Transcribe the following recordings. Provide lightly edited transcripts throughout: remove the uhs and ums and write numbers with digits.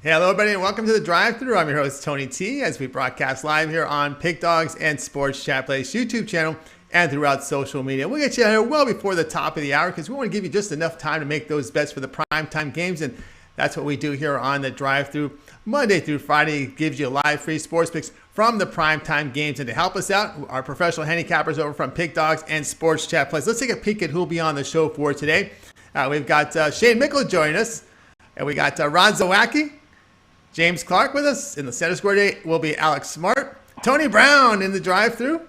Hello, everybody, and welcome to the Drive-Thru. I'm your host, Tony T, as we broadcast live here on Pig Dogs and Sports Chat Place YouTube channel and throughout social media. We'll get you here well before the top of the hour because we want to give you just enough time to make those bets for the primetime games, and that's what we do here on the Drive-Thru. Monday through Friday gives you live free sports picks from the primetime games. And to help us out, our professional handicappers over from Pig Dogs and Sports Chat Place. Let's take a peek at who'll be on the show for today. We've got Shane Mickle joining us, and we got Ron Zawacki. James Clark with us. In the center square today will be Alex Smart. Tony Brown in the drive-thru.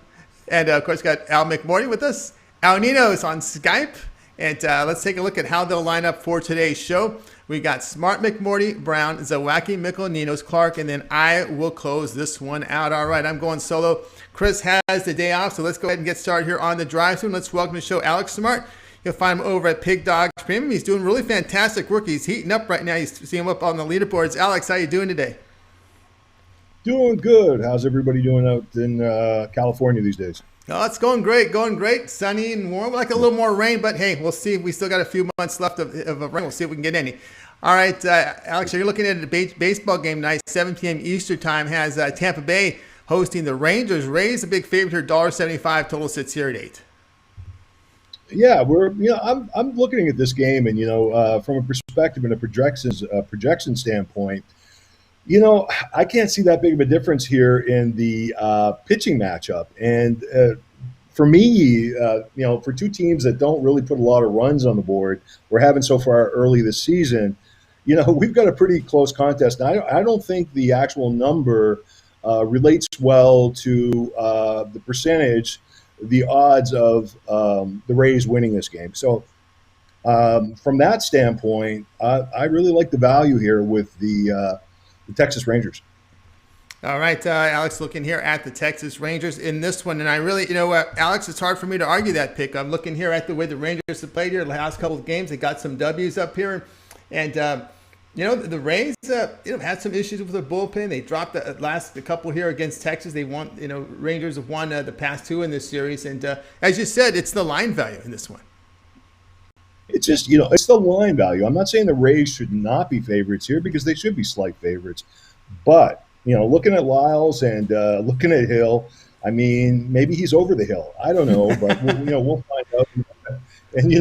And, of course, got Al McMordie with us. Al Ninos on Skype. And let's take a look at how they'll line up for today's show. We got Smart, McMordie, Brown, Zawacki, Mickle, Ninos, Clark, and then I will close this one out. All right, I'm going solo. Chris has the day off, so let's go ahead and get started here on the drive-thru. Let's welcome to the show Alex Smart. You'll find him over at Pig Dogs Premium. He's doing really fantastic work. He's heating up right now. You see him up on the leaderboards. Alex, how you doing today? Doing good. How's everybody doing out in California these days? Oh, it's going great. Sunny and warm. Like a little more rain, but hey, we'll see. We still got a few months left of rain. We'll see if we can get any. All right, Alex, you're looking at a baseball game tonight, 7 p.m. Eastern time, has Tampa Bay hosting the Rangers. Rays, a big favorite here, $1.75. Total sits here at 8. Yeah, I'm looking at this game, and from a perspective and a projection standpoint, I can't see that big of a difference here in the pitching matchup. And for me, for two teams that don't really put a lot of runs on the board, we're having so far early this season, we've got a pretty close contest. Now, I don't think the actual number relates well to the percentage, the odds of the Rays winning this game. So from that standpoint, I really like the value here with the Texas Rangers. All right, Alex, looking here at the Texas Rangers in this one. And I really, Alex, it's hard for me to argue that pick. I'm looking here at the way the Rangers have played here the last couple of games. They got some W's up here. And, the Rays, had some issues with their bullpen. They dropped the last couple here against Texas. They won, Rangers have won the past 2 in this series. And as you said, it's the line value in this one. It's just, it's the line value. I'm not saying the Rays should not be favorites here because they should be slight favorites. But, looking at Lyles and looking at Hill, I mean, maybe he's over the hill. I don't know, but, we'll find out. And,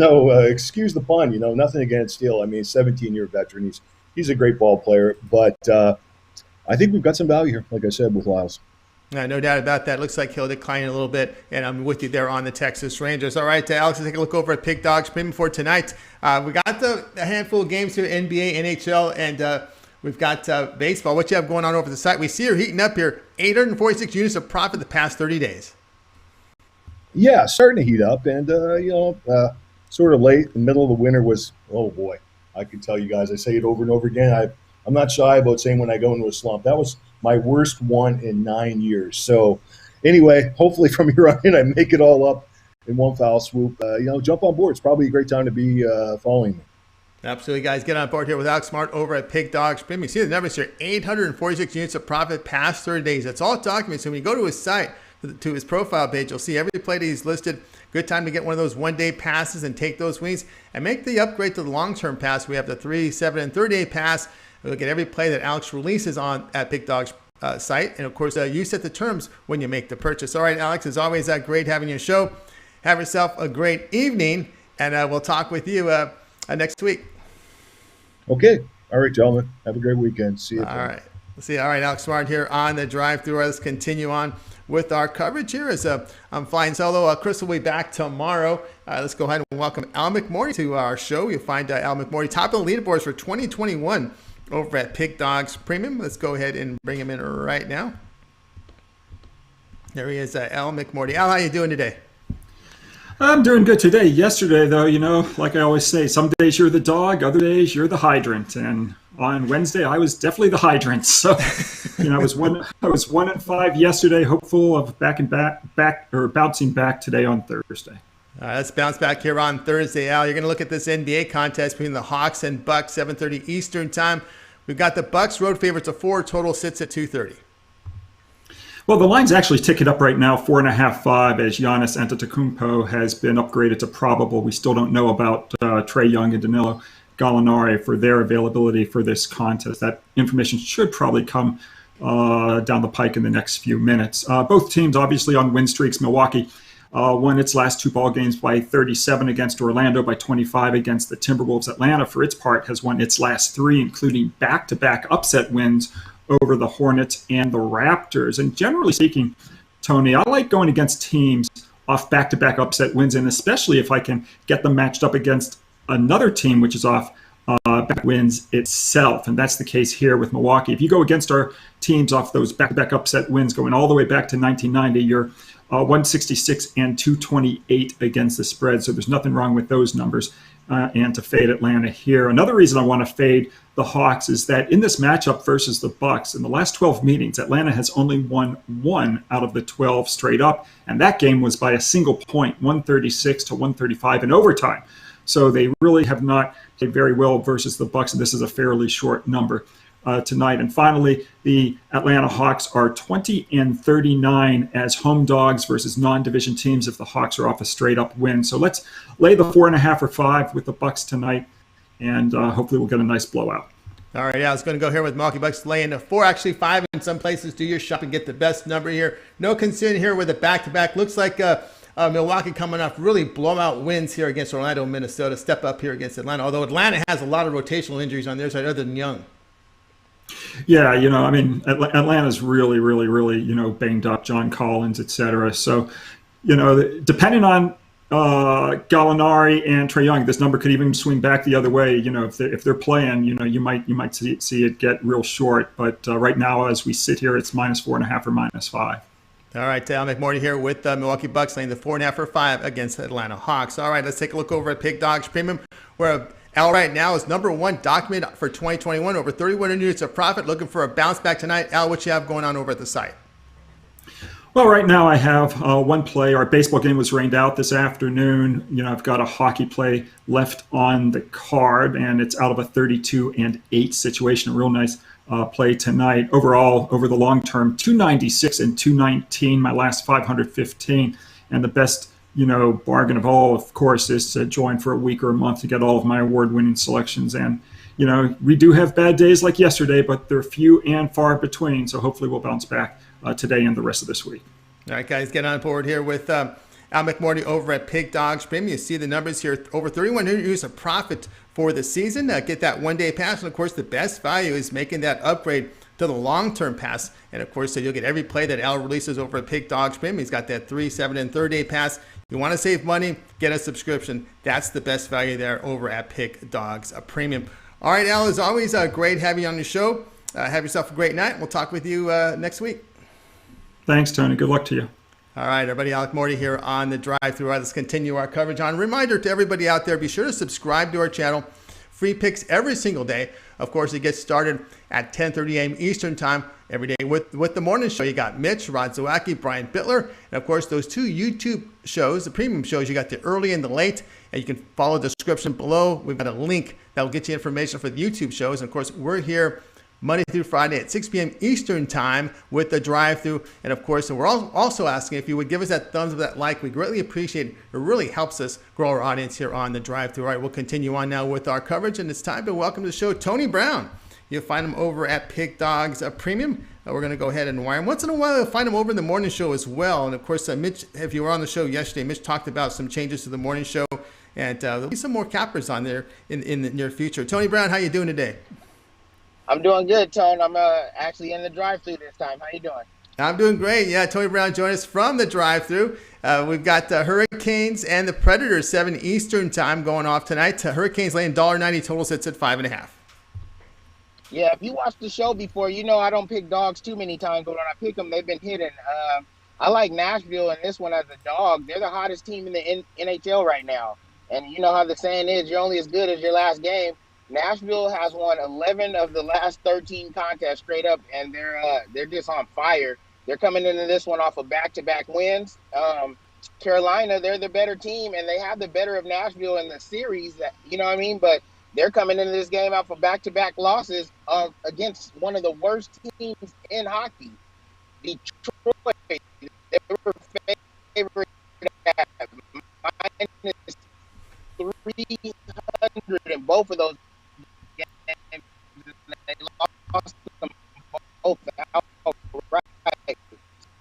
excuse the pun, nothing against Hill. I mean, 17-year veteran. He's a great ball player. But I think we've got some value here, like I said, with Lyles. No doubt about that. Looks like he'll decline a little bit, and I'm with you there on the Texas Rangers. All right, Alex, let's take a look over at Pig Dogs Premium for tonight. We got a handful of games here, NBA, NHL, and we've got baseball. What you have going on over the site? We see you're heating up here, 846 units of profit the past 30 days. Yeah, starting to heat up, and, sort of late, the middle of the winter was, oh, boy. I can tell you guys, I say it over and over again. I'm not shy about saying when I go into a slump. That was my worst one in 9 years. So anyway, hopefully from here on in, I make it all up in one foul swoop. Jump on board. It's probably a great time to be following me. Absolutely, guys. Get on board here with Alex Smart over at Pig Dogs Premium. You see the numbers here, 846 units of profit past 30 days. That's all documented. So when you go to his site, to his profile page, you'll see every play that he's listed. Good time to get one of those one-day passes and take those wings and make the upgrade to the long-term pass. We have the 3, 7, and 30-day pass. We'll get every play that Alex releases on at Pig Dogs site. And, of course, you set the terms when you make the purchase. All right, Alex, as always, great having you on the show. Have yourself a great evening, and we'll talk with you next week. Okay. All right, gentlemen. Have a great weekend. See you. All right. All right, Alex Smart here on the drive-thru. Let's continue on with our coverage here as I'm flying solo. Chris will be back tomorrow. Let's go ahead and welcome Al McMordie to our show. You'll find Al McMordie top of the leaderboards for 2021 over at Pig Dogs Premium. Let's go ahead and bring him in right now. There he is, Al McMordie. Al, how you doing today? I'm doing good today. Yesterday, though, like I always say, some days you're the dog, other days you're the hydrant. And on Wednesday, I was definitely the hydrant. So, I was 1-5 yesterday, hopeful of bouncing back today on Thursday. Let's bounce back here on Thursday, Al. You're going to look at this NBA contest between the Hawks and Bucks, 7:30 Eastern time. We've got the Bucks road favorites of 4. Total sits at 230. Well, the line's actually ticking up right now, 4.5-5, as Giannis Antetokounmpo has been upgraded to probable. We still don't know about Trae Young and Danilo Gallinari for their availability for this contest. That information should probably come down the pike in the next few minutes. Both teams obviously on win streaks. Milwaukee won its last 2 ball games by 37 against Orlando, by 25 against the Timberwolves. Atlanta, for its part, has won its last 3, including back-to-back upset wins over the Hornets and the Raptors. And generally speaking, Tony, I like going against teams off back-to-back upset wins, and especially if I can get them matched up against another team which is off back wins itself. And that's the case here with Milwaukee. If you go against our teams off those back-to-back upset wins going all the way back to 1990, you're 166 and 228 against the spread. So there's nothing wrong with those numbers. And to fade Atlanta here. Another reason I want to fade the Hawks is that in this matchup versus the Bucks, in the last 12 meetings, Atlanta has only won 1 out of the 12 straight up. And that game was by a single point, 136 to 135 in overtime. So they really have not played very well versus the Bucks, and this is a fairly short number tonight. And finally, the Atlanta Hawks are 20 and 39 as home dogs versus non-division teams if the Hawks are off a straight-up win. So let's lay the 4.5 or 5 with the Bucks tonight, and hopefully we'll get a nice blowout. All right, yeah, I was going to go here with Milwaukee Bucks laying a 4, actually 5 in some places. Do your shop and get the best number here. No concern here with a back-to-back. Looks like Milwaukee coming off really blowout wins here against Orlando, Minnesota. Step up here against Atlanta, although Atlanta has a lot of rotational injuries on their side other than Young. Yeah, I mean, Atlanta's really, really, really, banged up, John Collins, et cetera. So, depending on Gallinari and Trae Young, this number could even swing back the other way. If they're playing, you might see it get real short. But right now, as we sit here, it's -4.5 or -5. All right, McMordie here with the Milwaukee Bucks laying the 4.5 or 5 against the Atlanta Hawks. All right, let's take a look over at Pig Dogs Premium, where Al right now is number 1 documented for 2021, over 31 units of profit. Looking for a bounce back tonight. Al, what you have going on over at the site? Well, right now I have one play. Our baseball game was rained out this afternoon. I've got a hockey play left on the card, and it's out of a 32-8 situation. A real nice play tonight. Overall, over the long term, 296 and 219, my last 515. And the best, bargain of all, of course, is to join for a week or a month to get all of my award-winning selections. And, we do have bad days like yesterday, but they're few and far between. So hopefully we'll bounce back today and the rest of this week. All right, guys, get on board here with Al McMordie over at Pig Dogs Premium. You see the numbers here, over 31 units of profit for the season. Get that one-day pass. And, of course, the best value is making that upgrade to the long-term pass. And, of course, so you'll get every play that Al releases over at Pig Dogs Premium. He's got that 3, 7, and 3rd-day pass. You want to save money, get a subscription. That's the best value there over at Pig Dogs Premium. All right, Al, as always, great having you on the show. Have yourself a great night. We'll talk with you next week. Thanks, Tony. Good luck to you. All right, everybody, Al McMordie here on the drive-thru. Let's continue our coverage on. Reminder to everybody out there, be sure to subscribe to our channel. Free picks every single day. Of course, it gets started at 10:30 a.m. Eastern time every day with the morning show. You got Mitch, Rod Zawacki, Brian Bittler, and of course, those 2 YouTube shows, the premium shows. You got the early and the late, and you can follow the description below. We've got a link that will get you information for the YouTube shows. And of course, we're here Monday through Friday at 6 p.m. Eastern time with the drive-thru. And of course, we're also asking if you would give us that thumbs up, that like. We greatly appreciate it. It really helps us grow our audience here on the drive-thru. All right, we'll continue on now with our coverage, and it's time to welcome to the show Tony Brown. You'll find him over at Pig Dogs Premium. We're going to go ahead and wire him. Once in a while, you'll find him over in the morning show as well. And of course, Mitch, if you were on the show yesterday, Mitch talked about some changes to the morning show, and there'll be some more cappers on there in the near future. Tony Brown, how you doing today? I'm doing good, Tone. I'm actually in the drive-thru this time. How you doing? I'm doing great. Yeah, Tony Brown joined us from the drive-thru. We've got the Hurricanes and the Predators, 7 Eastern time going off tonight. Hurricanes laying $1.90, total sits at 5.5. Yeah, if you watched the show before, you know I don't pick dogs too many times, but when I pick them, they've been hitting. I like Nashville in this one as a dog. They're the hottest team in the NHL right now. And you know how the saying is, you're only as good as your last game. Nashville has won 11 of the last 13 contests straight up, and they're just on fire. They're coming into this one off of back-to-back wins. Carolina, they're the better team, and they have the better of Nashville in the series. You know what I mean? But they're coming into this game out for back-to-back losses against one of the worst teams in hockey. Detroit, they were favored at -300 in both both of those games. They lost them both outright.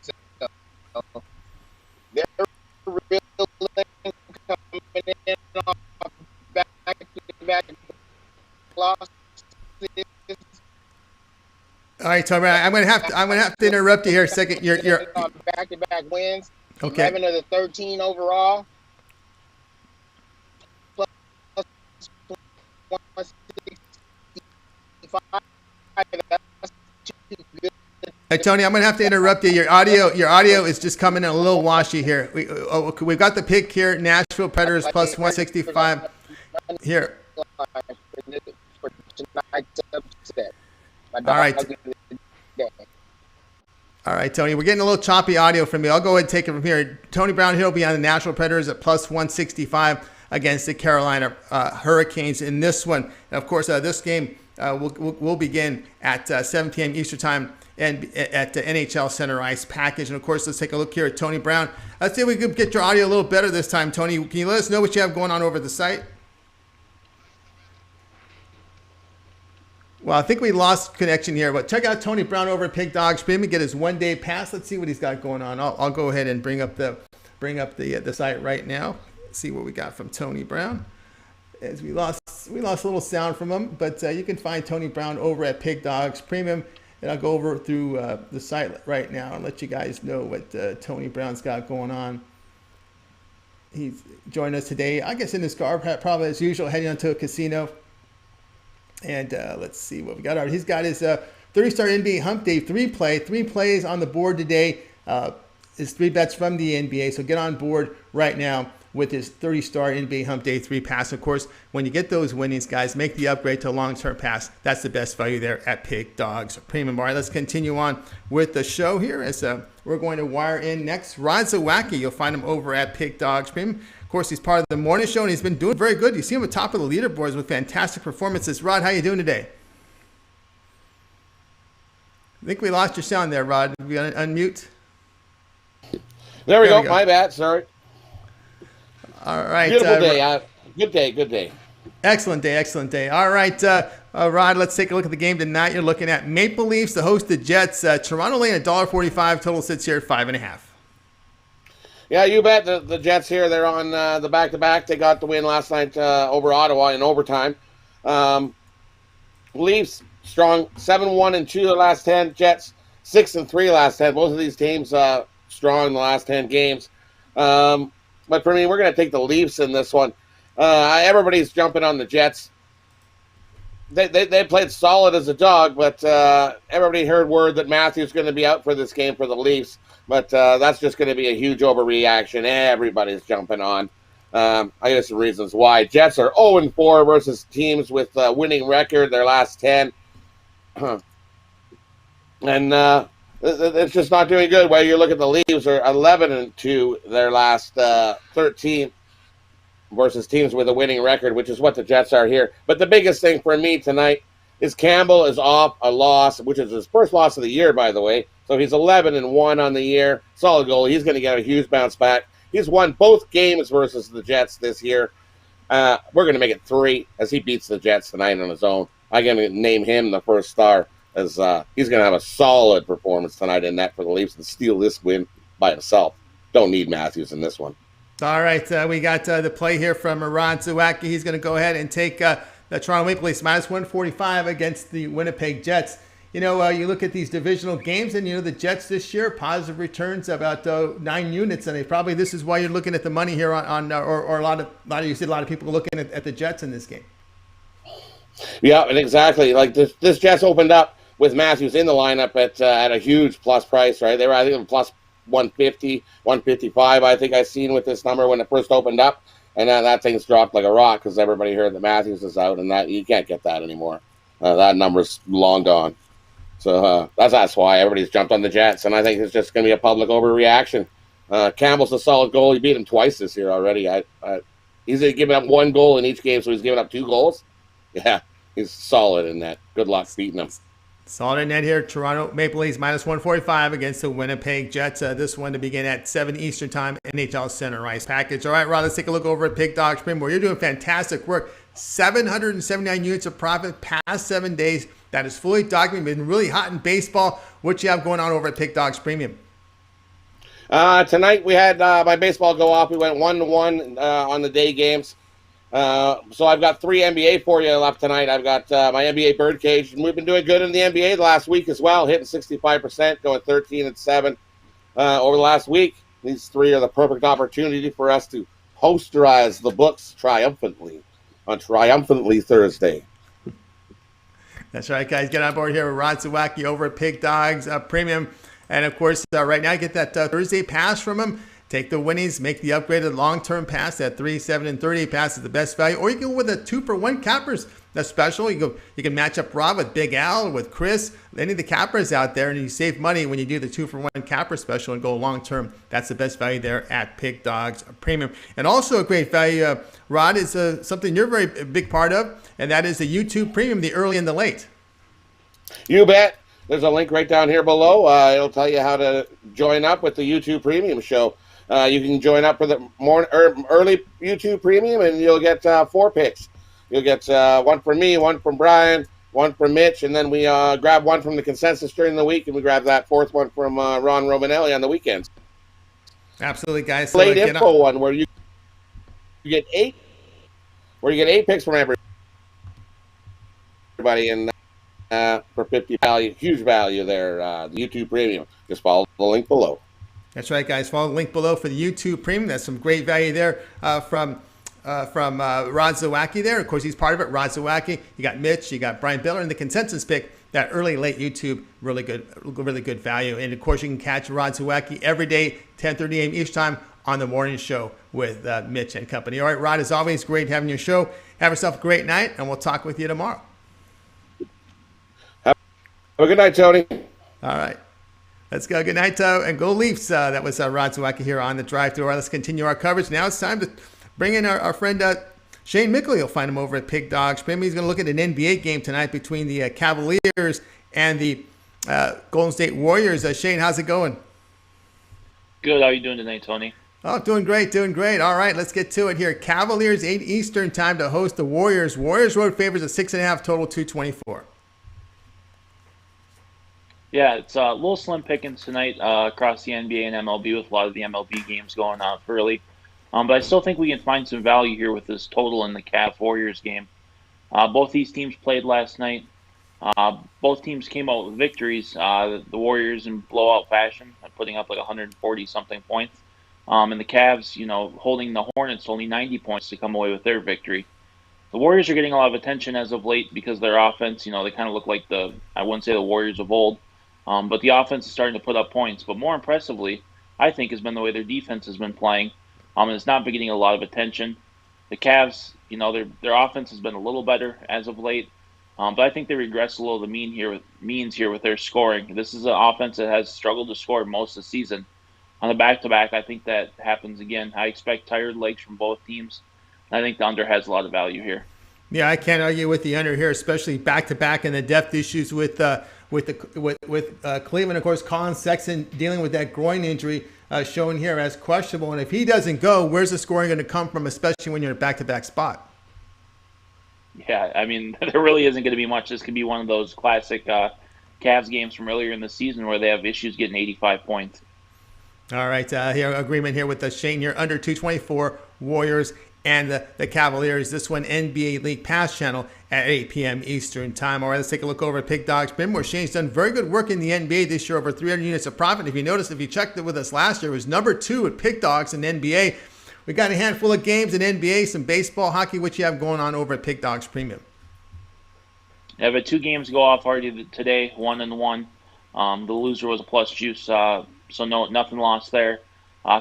So they're really coming in off back-to-back losses. All right, Tony, I'm gonna have to interrupt you here a second. You're back-to-back wins. Okay. 11 of the 13 overall. Plus 165. That's too good. Hey, Tony, I'm gonna have to interrupt you. Your audio is just coming in a little washy here. We've got the pick here. Nashville Predators plus 165 here. All right. All right, Tony, we're getting a little choppy audio from you. I'll go ahead and take it from here. Tony Brown here will be on the Nashville Predators at plus 165 against the Carolina Hurricanes in this one. And, of course, this game will begin at 7 p.m. Eastern Time and at the NHL Center Ice package. And, of course, let's take a look here at Tony Brown. Let's see if we can get your audio a little better this time, Tony. Can you let us know what you have going on over at the site? Well, I think we lost connection here, but check out Tony Brown over at Pig Dog Stream and get his one-day pass. Let's see what he's got going on. I'll go ahead and bring up the site right now. See what we got from Tony Brown. As we lost a little sound from him, but you can find Tony Brown over at Pig Dogs Premium, and I'll go over through the site right now and let you guys know what Tony Brown's got going on. He's joined us today, I guess in his car, probably as usual, heading onto a casino. And let's see what we got. All right, he's got his 30-star NBA Hump Day 3 plays on the board today. His 3 bets from the NBA. So get on board right now with his 30-star NBA Hump Day 3 pass. Of course, when you get those winnings, guys, make the upgrade to a long-term pass. That's the best value there at Pig Dogs Premium. All right, let's continue on with the show here as we're going to wire in next Rod Zawacki. You'll find him over at Pig Dogs Premium. Of course, he's part of the morning show, and he's been doing very good. You see him at the top of the leaderboards with fantastic performances. Rod, how you doing today? I think we lost your sound there, Rod. We got to unmute. There we go. My bad. Sorry. All right. Beautiful day. Good day. Excellent day. All right, Rod, let's take a look at the game tonight. You're looking at Maple Leafs to host the Jets. Toronto laying $1.45. Total sits here at 5.5. Yeah, you bet. The Jets here, they're on the back-to-back. They got the win last night over Ottawa in overtime. Leafs strong, 7-1-2 the last 10. Jets 6-3 last 10. Both of these teams strong in the last 10 games. But for me, we're going to take the Leafs in this one. Everybody's jumping on the Jets. They played solid as a dog, but everybody heard word that Matthews going to be out for this game for the Leafs. But that's just going to be a huge overreaction. Everybody's jumping on. I guess the reasons why. Jets are 0-4 versus teams with a winning record their last 10. And it's just not doing good. While you look at the Leafs are 11-2 their last 13 versus teams with a winning record, which is what the Jets are here. But the biggest thing for me tonight is Campbell is off a loss, which is his first loss of the year, by the way. So he's 11-1 on the year. Solid goal. He's going to get a huge bounce back. He's won both games versus the Jets this year. We're going to make it 3 as he beats the Jets tonight on his own. I'm going to name him the first star as he's going to have a solid performance tonight in net for the Leafs and steal this win by himself. Don't need Matthews in this one. All right, we got the play here from Rod Zawacki. He's going to go ahead and take the Toronto Maple Leafs minus 145 against the Winnipeg Jets. You know, you look at these divisional games, and, you know, the Jets this year, positive returns about 9 units. And this is why you're looking at the money here or a lot of you see a lot of people looking at the Jets in this game. Yeah, and exactly. Like this Jets opened up with Matthews in the lineup at a huge plus price, right? They were, I think, plus 150, 155, I think I seen with this number when it first opened up. And that thing's dropped like a rock because everybody heard that Matthews is out, and that you can't get that anymore. That number's long gone. So that's why everybody's jumped on the Jets, and I think it's just going to be a public overreaction. Campbell's a solid goal. He beat him twice this year already. He's given up 1 goal in each game, so he's given up 2 goals. Yeah, he's solid in that. Good luck beating him. Solid in net here. Toronto Maple Leafs minus 145 against the Winnipeg Jets. This one to begin at 7 Eastern Time, NHL Center Ice package. All right, Rod, let's take a look over at Pig Dogs Premium, where you're doing fantastic work. 779 units of profit past 7 days. That is fully documented. Been really hot in baseball. What you have going on over at Pick Dogs Premium? Tonight we had my baseball go off. We went 1-1 on the day games. So I've got 3 NBA for you left tonight. I've got my NBA Birdcage, and we've been doing good in the NBA the last week as well, hitting 65%, going 13-7 over the last week. These 3 are the perfect opportunity for us to posterize the books triumphantly on Triumphantly Thursday. That's right, guys. Get on board here with Rod Zawacki over at Pig Dogs Premium. And, of course, right now, get that Thursday pass from him. Take the winnings, make the upgraded long-term pass. That 3, 7, and 30 pass is the best value. Or you can go with a 2-for-1 cappers. That's special. You can match up Rob with Big Al, with Chris, any of the cappers out there, and you save money when you do the 2-for-1 capper special and go long-term. That's the best value there at Pig Dogs Premium. And also a great value, Rod, is something you're a very big part of, and that is the YouTube Premium, the early and the late. You bet. There's a link right down here below. It'll tell you how to join up with the YouTube Premium show. You can join up for the early YouTube Premium, and you'll get 4 picks. You'll get 1 from me, 1 from Brian, 1 from Mitch, and then we grab 1 from the consensus during the week, and we grab that 4th one from Ron Romanelli on the weekends. Absolutely, guys. So late info one where you get 8 picks from everybody, and for 50 value, huge value there. The YouTube Premium. Just follow the link below. That's right, guys. Follow the link below for the YouTube Premium. That's some great value there from Rod Zawacki there. Of course, he's part of it. Rod Zawacki. You got Mitch. You got Brian Biller, and the consensus pick. That early late YouTube, really good value. And of course, you can catch Rod Zawacki every day, 10:30 a.m. each time on the morning show with Mitch and company. All right, Rod, as always, great having your show. Have yourself a great night, and we'll talk with you tomorrow. Have a good night, Tony. All right. Let's go. Good night, and go Leafs. That was Rod Zawacki here on the drive-thru. All right, let's continue our coverage. Now it's time to bring in our friend Shane Mickle. You'll find him over at Pig Dogs Premium. He's going to look at an NBA game tonight between the Cavaliers and the Golden State Warriors. Shane, how's it going? Good. How are you doing tonight, Tony? Oh, doing great. All right, let's get to it here. Cavaliers, 8 Eastern time to host the Warriors. Warriors road favors at 6.5, total 224. Yeah, it's a little slim pickings tonight across the NBA and MLB with a lot of the MLB games going on early. But I still think we can find some value here with this total in the Cavs-Warriors game. Both these teams played last night. Both teams came out with victories. The Warriors in blowout fashion, putting up like 140-something points. And the Cavs, holding the Hornets only 90 points to come away with their victory. The Warriors are getting a lot of attention as of late because their offense, they kind of look like I wouldn't say the Warriors of old. But the offense is starting to put up points. But more impressively, I think, has been the way their defense has been playing. And it's not been getting a lot of attention. The Cavs, their offense has been a little better as of late. But I think they regress a little the means here with their scoring. This is an offense that has struggled to score most of the season. On the back-to-back, I think that happens again. I expect tired legs from both teams. I think the under has a lot of value here. Yeah, I can't argue with the under here, especially back-to-back and the depth issues with Cleveland. Of course, Colin Sexton dealing with that groin injury shown here as questionable. And if he doesn't go, where's the scoring going to come from, especially when you're in a back-to-back spot? Yeah, I mean, there really isn't going to be much. This could be one of those classic Cavs games from earlier in the season where they have issues getting 85 points. All right, here agreement here with Shane here, under 224 Warriors and the Cavaliers. This one, NBA League Pass channel at 8 p.m. Eastern time. All right, let's take a look over at Pig Dogs Premium, where Shane's done very good work in the NBA this year, over 300 units of profit. If you checked it with us last year, it was number 2 at Pig Dogs in NBA. We got a handful of games in NBA, some baseball, hockey. What you have going on over at Pig Dogs Premium? I have 2 games go off already today, 1-1. The loser was a plus juice, so nothing lost there.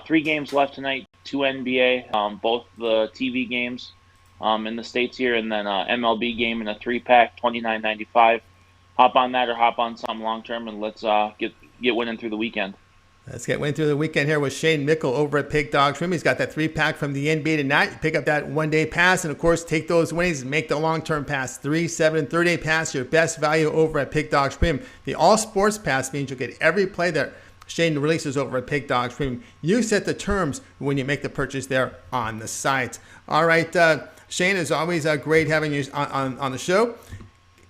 3 games left tonight, 2 NBA, both the TV games in the States here, and then MLB game in a 3-pack, $29.95. Hop on that or hop on something long-term, and let's get winning through the weekend. Let's get winning through the weekend here with Shane Mickle over at Pig Dogs Premium. He's got that 3-pack from the NBA tonight. You pick up that one-day pass, and, of course, take those winnings and make the long-term pass. 3, 7, and 30-day pass, your best value over at Pig Dogs Premium. The all-sports pass means you'll get every play that Shane releases over at Pig Dogs Premium. You set the terms when you make the purchase there on the site. All right, Shane, as always, great having you on the show.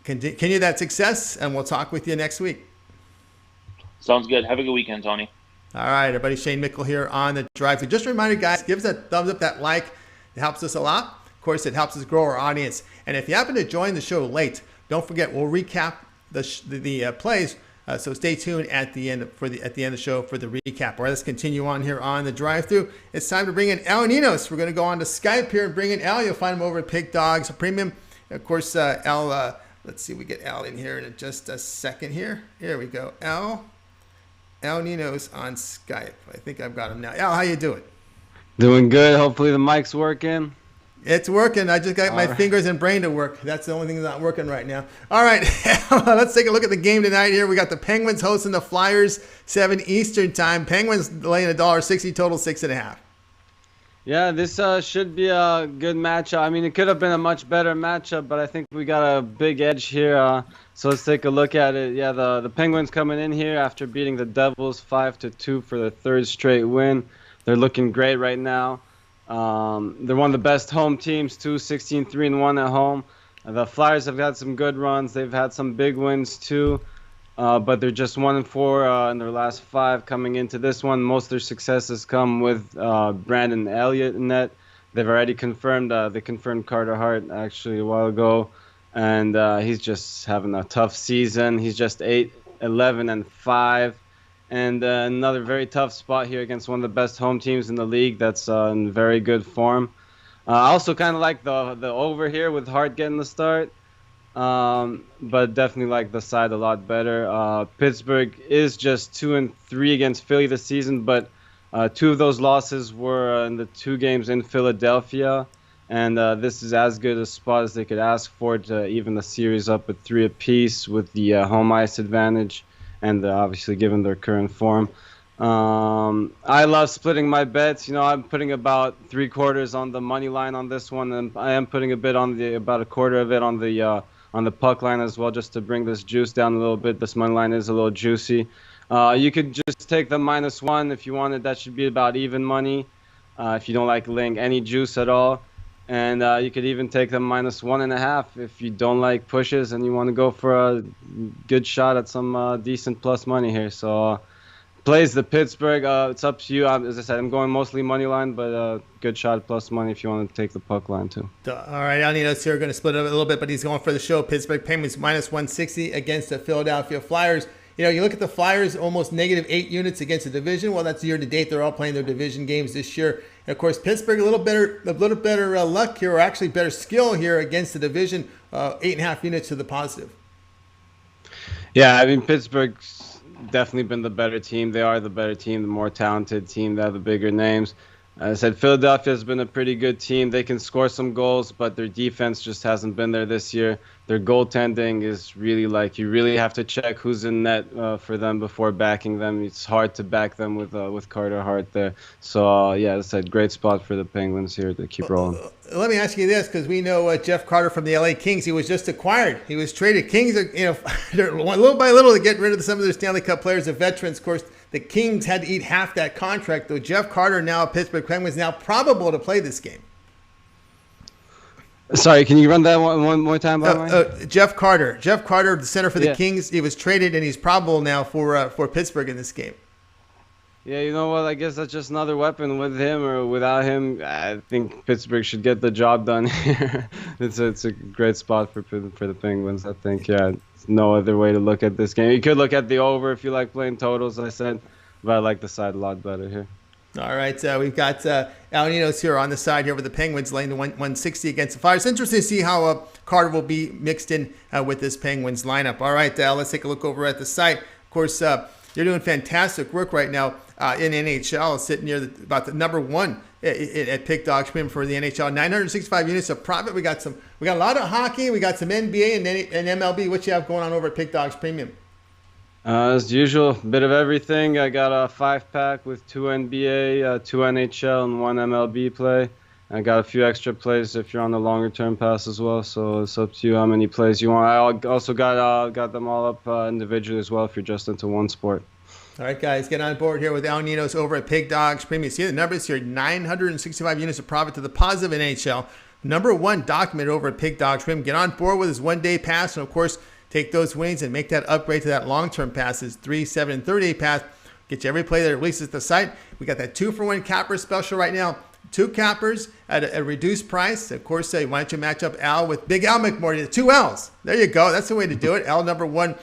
Continue that success, and we'll talk with you next week. Sounds good. Have a good weekend, Tony. All right, everybody. Shane Mickle here on the Drive Thru. Just a reminder, guys, give us that thumbs up, that like. It helps us a lot. Of course, it helps us grow our audience. And if you happen to join the show late, don't forget we'll recap the plays. So stay tuned at the end of the show for the recap. All right, let's continue on here on the Drive Thru. It's time to bring in Al Ninos. We're going to go on to Skype here and bring in Al. You'll find him over at Pig Dogs Premium. Of course, Al. Let's see, we get Al in here in just a second here. Here we go, Al Ninos on Skype. I think I've got him now. Al, how you doing? Doing good. Hopefully the mic's working. It's working. I just got my fingers and brain to work. That's the only thing that's not working right now. All right, let's take a look at the game tonight here. We got the Penguins hosting the Flyers, 7 Eastern time. Penguins laying $1.60, total 6.5. Yeah, this should be a good matchup. I mean, it could have been a much better matchup, but I think we got a big edge here. So let's take a look at it. Yeah, the Penguins coming in here after beating the Devils 5-2 for their third straight win. They're looking great right now. They're one of the best home teams, too, 16-3-1 at home. The Flyers have had some good runs. They've had some big wins, too. But they're just 1-4 in their last 5 coming into this one. Most of their successes come with Brandon Elliott in net. They've already confirmed. They confirmed Carter Hart actually a while ago, and he's just having a tough season. He's just 8-11-5, and another very tough spot here against one of the best home teams in the league. That's in very good form. I also kind of like the over here with Hart getting the start. But definitely like the side a lot better. Pittsburgh is just 2-3 against Philly this season, but 2 of those losses were in the 2 games in Philadelphia, and this is as good a spot as they could ask for to even the series up at 3 apiece with the home ice advantage, and obviously given their current form. I love splitting my bets. You know, I'm putting about 3/4 on the money line on this one, and I am putting a bit on about a quarter of it on the puck line as well, just to bring this juice down a little bit. This money line is a little juicy. You could just take the -1 if you wanted. That should be about even money if you don't like laying any juice at all. And you could even take the -1.5 if you don't like pushes and you want to go for a good shot at some decent plus money here. So plays the Pittsburgh. It's up to you. As I said, I'm going mostly money line, but good shot plus money if you want to take the puck line too. All right, Al Ninos here, going to split it up a little bit, but he's going for the show. Pittsburgh Penguins -160 against the Philadelphia Flyers. You know, you look at the Flyers, almost -8 units against the division. Well, that's year to date. They're all playing their division games this year. And of course, Pittsburgh a little better luck here, or actually better skill here against the division. 8.5 units to the positive. Yeah, I mean Pittsburgh's definitely been the better team. They are the better team, the more talented team. They have the bigger names. As I said, Philadelphia has been a pretty good team. They can score some goals, but their defense just hasn't been there this year. Their goaltending is really you really have to check who's in net for them before backing them. It's hard to back them with Carter Hart there. So, yeah, as I said, great spot for the Penguins here to keep rolling. Let me ask you this, because we know Jeff Carter from the LA Kings. He was just acquired. He was traded. Kings are, little by little to get rid of some of their Stanley Cup players, the veterans. Of course, the Kings had to eat half that contract, though. Jeff Carter, now Pittsburgh Penguins, now probable to play this game. Sorry, can you run that one more time? Jeff Carter, the center for the Kings. He was traded, and he's probable now for Pittsburgh in this game. Yeah, you know what? I guess that's just another weapon with him or without him. I think Pittsburgh should get the job done here. It's a great spot for the Penguins. I think, there's no other way to look at this game. You could look at the over if you like playing totals, I said, but I like the side a lot better here. All right, we've got Al Ninos here on the side here with the Penguins laying the 160 against the Flyers. It's interesting to see how Carter will be mixed in with this Penguins lineup. All right, let's take a look over at the site. Of course, you're doing fantastic work right now in NHL, sitting near about the number 1 at Pick Dogs Premium for the NHL. 965 units of profit. We got a lot of hockey. We got some NBA and MLB. What you have going on over at Pick Dogs Premium? As usual, a bit of everything. I got a 5-pack with 2 NBA, 2 NHL, and 1 MLB play. I got a few extra plays if you're on the longer term pass as well. So it's up to you how many plays you want. I also got them all up individually as well if you're just into one sport. All right, guys, get on board here with Al Ninos over at Pig Dogs Premium. See the numbers here: 965 units of profit to the positive in NHL. #1 documented over at Pig Dog Trim. Get on board with his one-day pass, and of course, take those winnings and make that upgrade to that long-term pass, his 3, 7, and 30-day pass. Get you every play that releases the site. We got that 2-for-1 capper special right now. 2 cappers at a reduced price. Of course, why don't you match up Al with Big Al McMordie, the 2 L's. There you go. That's the way to do it. Al #1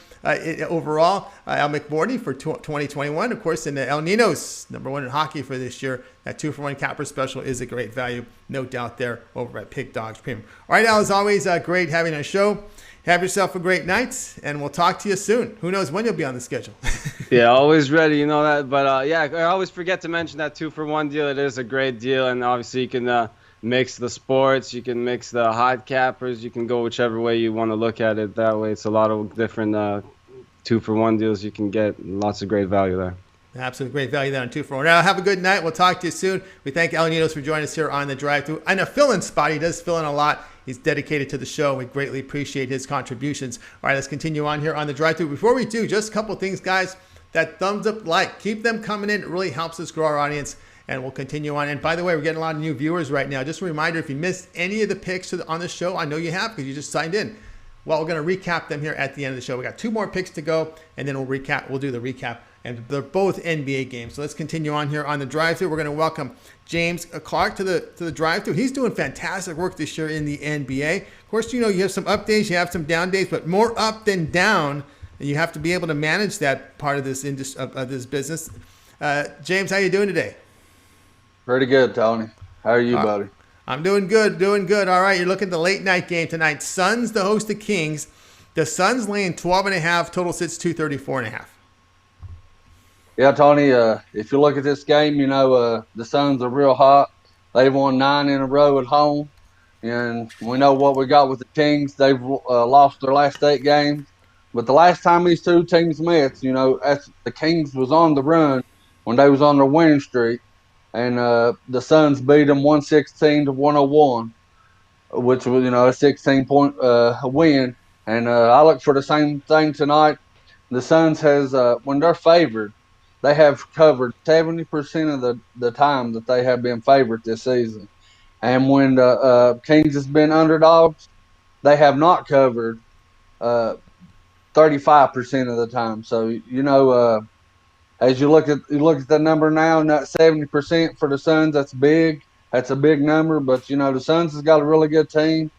overall, Al McMordie for 2021. Of course, and El Ninos, #1 in hockey for this year. That 2-for-1 capper special is a great value. No doubt there over at Pig Dogs Premium. All right, Al, as always, great having a show. Have yourself a great night, and we'll talk to you soon. Who knows when you'll be on the schedule. Yeah, always ready, you know that. But, yeah, I always forget to mention that 2-for-1 deal. It is a great deal, and obviously you can mix the sports. You can mix the hot cappers. You can go whichever way you want to look at it. That way it's a lot of different 2-for-1 deals you can get. Lots of great value there. Absolutely great value there on 2-for-1. Now, have a good night. We'll talk to you soon. We thank El Ninos for joining us here on the drive-thru. And a fill-in spot. He does fill in a lot. He's dedicated to the show. We greatly appreciate his contributions. All right, let's continue on here on the drive-thru. Before we do, just a couple things, guys. That thumbs up, like, keep them coming in. It really helps us grow our audience, and we'll continue on. And by the way, we're getting a lot of new viewers right now. Just a reminder, if you missed any of the picks on the show, I know you have because you just signed in. Well, we're going to recap them here at the end of the show. We got 2 more picks to go, and then we'll do the recap. And they're both NBA games. So let's continue on here on the drive-thru. We're going to welcome James Clark to the drive-thru. He's doing fantastic work this year in the NBA. Of course, you have some up days, you have some down days, but more up than down. And you have to be able to manage that part of this this business. James, how you doing today? Pretty good, Tony. How are you, buddy? I'm doing good. All right, you're looking at the late night game tonight. Suns to host the Kings. The Suns laying 12.5. Total sits 234.5. Yeah, Tony, if you look at this game, the Suns are real hot. They've won 9 in a row at home. And we know what we got with the Kings. They've lost their last 8 games. But the last time these 2 teams met, the Kings was on the run when they was on their winning streak. And the Suns beat them 116-101, which was, a 16-point win. And I look for the same thing tonight. The Suns has, when they're favored, they have covered 70% of the time that they have been favored this season. And when the Kings has been underdogs, they have not covered 35% of the time. So, as you look at the number now, not 70% for the Suns, that's big. That's a big number. But, the Suns has got a really good team.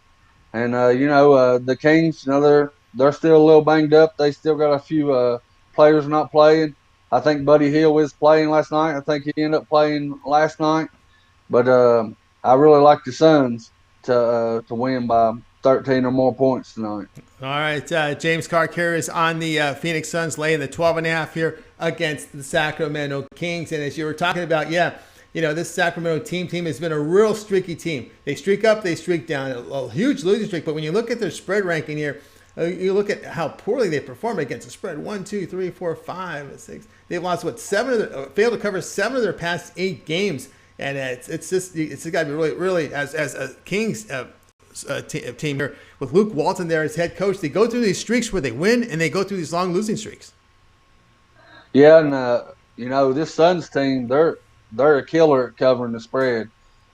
And, the Kings, they're still a little banged up. They still got a few players not playing. I think Buddy Hield is playing last night. I think he ended up playing last night. But I really like the Suns to win by 13 or more points tonight. All right, James Clark here is on the Phoenix Suns laying the 12.5 here against the Sacramento Kings. And as you were talking about, this Sacramento team has been a real streaky team. They streak up, they streak down, a huge losing streak. But when you look at their spread ranking here, you look at how poorly they perform against the spread. 1, 2, 3, 4, 5, 6. They've lost failed to cover 7 of their past 8 games, and it's got to be really as a Kings team here with Luke Walton there as head coach. They go through these streaks where they win, and they go through these long losing streaks. Yeah, and this Suns team, they're a killer at covering the spread.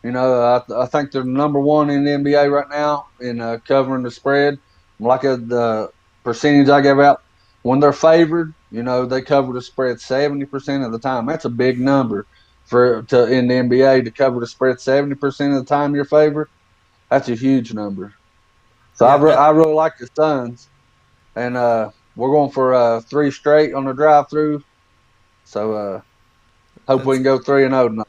I think they're number 1 in the NBA right now in covering the spread. Like the percentage I gave out, when they're favored, they cover the spread 70% of the time. That's a big number in the NBA to cover the spread 70% of the time you're favored. That's a huge number. So I really like the Suns, and we're going for 3 straight on the drive-through. So hope we can go 3-0 tonight.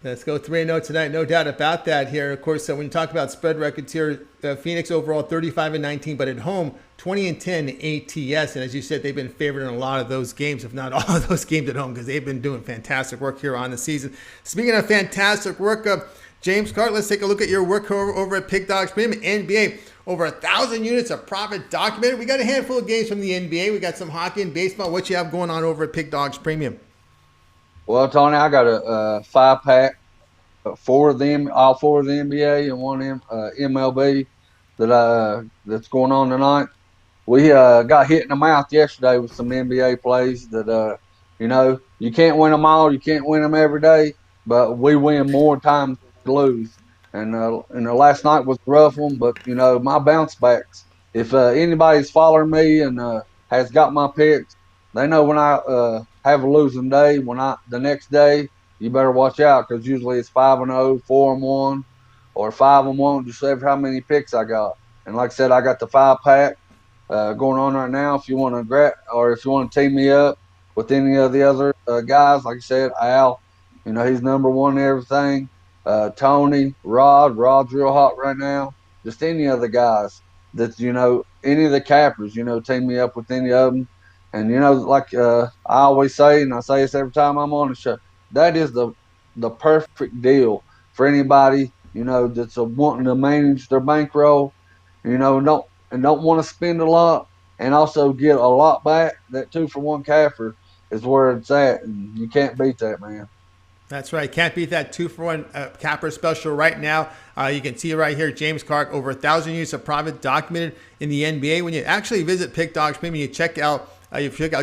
Let's go 3-0 tonight, no doubt about that here. Of course, when you talk about spread records here, Phoenix overall 35-19, but at home 20-10 ATS. And as you said, they've been favored in a lot of those games, if not all of those games at home, because they've been doing fantastic work here on the season. Speaking of fantastic work, James Clark, let's take a look at your work over at Pig Dogs Premium NBA. Over 1,000 units of profit documented. We got a handful of games from the NBA. We got some hockey and baseball. What you have going on over at Pig Dogs Premium? Well, Tony, I got a 5-pack, all 4 of the NBA and 1 MLB that's going on tonight. We got hit in the mouth yesterday with some NBA plays that, you can't win them all. You can't win them every day, but we win more times than we lose. And last night was a rough one, but my bounce backs. If anybody's following me and has got my picks, they know when I have a losing day. The next day, you better watch out because usually it's 5-0, 4-1, or 5-1. Just ever how many picks I got. And like I said, I got the 5-pack going on right now. If you want to team me up with any of the other guys, like I said, Al, he's number one in everything. Tony, Rod's real hot right now. Just any of the guys that, any of the cappers, team me up with any of them. And, like I always say, and I say this every time I'm on the show, that is the perfect deal for anybody, that's wanting to manage their bankroll, and don't want to spend a lot and also get a lot back. That 2-for-1 capper is where it's at, and you can't beat that, man. That's right. Can't beat that 2-for-1 capper special right now. You can see right here, James Clark, over 1,000 units of profit documented in the NBA. When you actually visit Pick Dogs Premium, you check out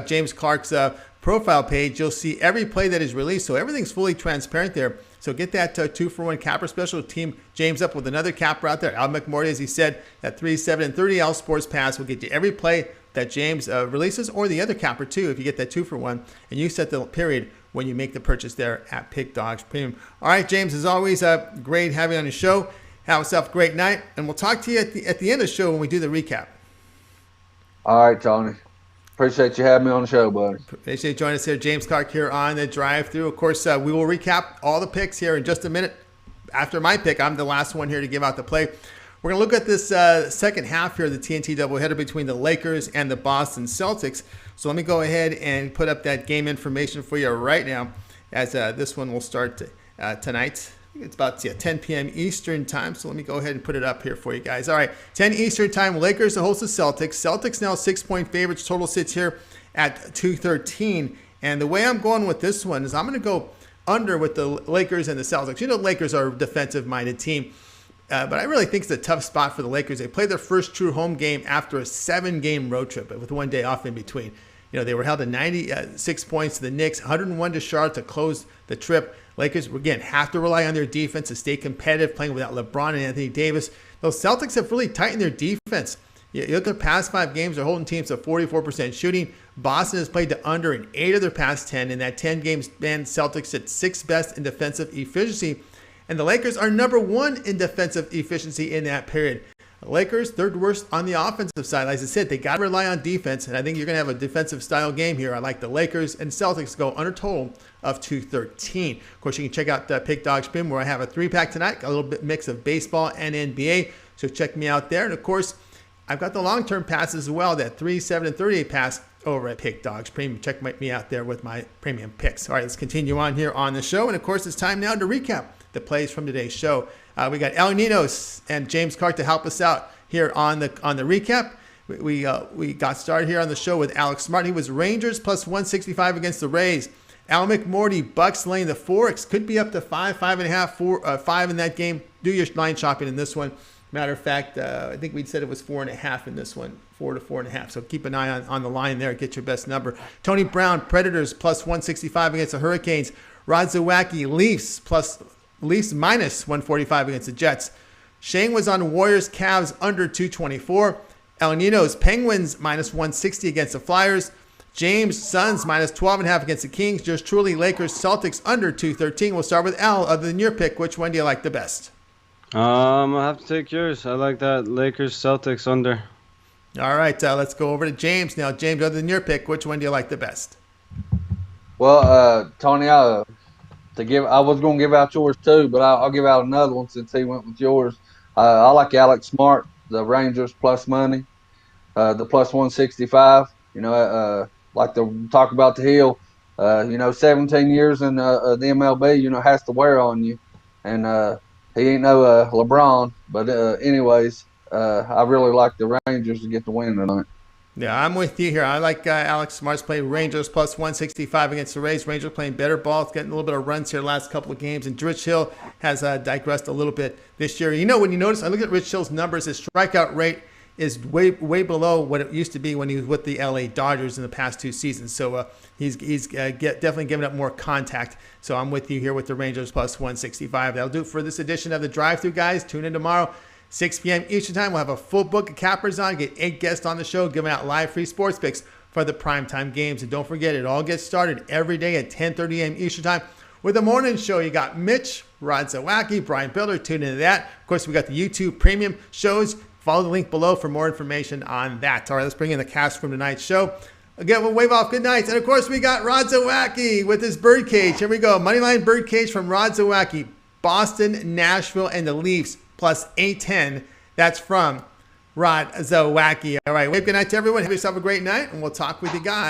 James Clark's profile page, you'll see every play that is released. So everything's fully transparent there. So get that 2-for-1 capper special. Team James up with another capper out there. Al McMordie, as he said, that 3, 7, and 30 Al Sports Pass will get you every play that James releases, or the other capper too, if you get that 2-for-1. And you set the period when you make the purchase there at Pick Dogs Premium. All right, James, as always, great having you on the show. Have yourself a great night, and we'll talk to you at the end of the show when we do the recap. All right, Tony. Appreciate you having me on the show, buddy. Appreciate you joining us here. James Clark here on the drive-thru. Of course, we will recap all the picks here in just a minute. After my pick, I'm the last one here to give out the play. We're going to look at this second half here of the TNT doubleheader between the Lakers and the Boston Celtics. So let me go ahead and put up that game information for you right now, as this one will start tonight. It's about 10 p.m. Eastern time, so let me go ahead and put it up here for you guys. All right, 10 Eastern time, Lakers to host the Celtics. Celtics now 6-point favorites. Total sits here at 213. And the way I'm going with this one is I'm going to go under with the Lakers and the Celtics. Lakers are a defensive-minded team, but I really think it's a tough spot for the Lakers. They played their first true home game after a 7-game road trip with one day off in between. They were held to 96 points to the Knicks, 101 to Charlotte to close the trip. Lakers, again, have to rely on their defense to stay competitive, playing without LeBron and Anthony Davis. Those Celtics have really tightened their defense. You look at the past 5 games, they're holding teams to 44% shooting. Boston has played to under in 8 of their past 10. In that 10-game span, Celtics at 6th best in defensive efficiency. And the Lakers are number 1 in defensive efficiency in that period. The Lakers, 3rd worst on the offensive side. As I said, they got to rely on defense, and I think you're going to have a defensive style game here. I like the Lakers and Celtics go under total of 213. Of course, you can check out Pick Dogs Premium, where I have a 3-pack tonight, a little bit mix of baseball and NBA. So check me out there. And of course, I've got the long-term passes as well, that 3, 7, and 38 pass over at Pick Dogs Premium. Check me out there with my premium picks. All right, let's continue on here on the show. And of course, it's time now to recap the plays from today's show. We got Ninos and James Clark to help us out here on the recap. We got started here on the show with Alex Smart. He was Rangers plus 165 against the Rays. Al McMordie, Bucks laying the Forex. Could be up to 5, 5.5, 5 in that game. Do your line shopping in this one. Matter of fact, I think we said it was 4.5 in this one, 4 to 4.5. So keep an eye on the line there. Get your best number. Tony Brown, Predators plus 165 against the Hurricanes. Rod Zawacki, Leafs minus 145 against the Jets. Shane was on Warriors, Cavs under 224. El Ninos, Penguins minus 160 against the Flyers. James, Suns minus 12.5 against the Kings. Just truly Lakers, Celtics under 213. We'll start with Al. Other than your pick, which one do you like the best? I'll have to take yours. I like that Lakers, Celtics under. All right, let's go over to James now. James, other than your pick, which one do you like the best? Well, Tony, I was going to give out yours too, but I'll give out another one since he went with yours. I like Alex Smart, the Rangers plus money, the plus 165. Like to talk about the Hill. 17 years in the MLB, has to wear on you, and he ain't no LeBron. But anyways, I really like the Rangers to get the win tonight. Yeah, I'm with you here. I like Alex Smart's play Rangers plus 165 against the Rays. Rangers playing better ball. It's getting a little bit of runs here the last couple of games. And Rich Hill has digressed a little bit this year. When you notice, I look at Rich Hill's numbers, his strikeout rate is way below what it used to be when he was with the LA Dodgers in the past 2 seasons. So he's definitely giving up more contact. So I'm with you here with the Rangers plus 165. That'll do it for this edition of the Drive-Thru, guys. Tune in tomorrow, 6 p.m. Eastern time. We'll have a full book of cappers on, get 8 guests on the show, giving out live free sports picks for the primetime games. And don't forget, it all gets started every day at 10:30 a.m. Eastern time. With the morning show, you got Mitch, Rod Zawacki, Brian Builder. Tune into that. Of course, we got the YouTube premium shows. Follow the link below for more information on that. All right, let's bring in the cast from tonight's show. Again, we'll wave off good nights. And, of course, we got Rod Zawacki with his birdcage. Here we go. Moneyline birdcage from Rod Zawacki. Boston, Nashville, and the Leafs plus 810. That's from Rod Zawacki. All right, wave good night to everyone. Have yourself a great night, and we'll talk with you guys.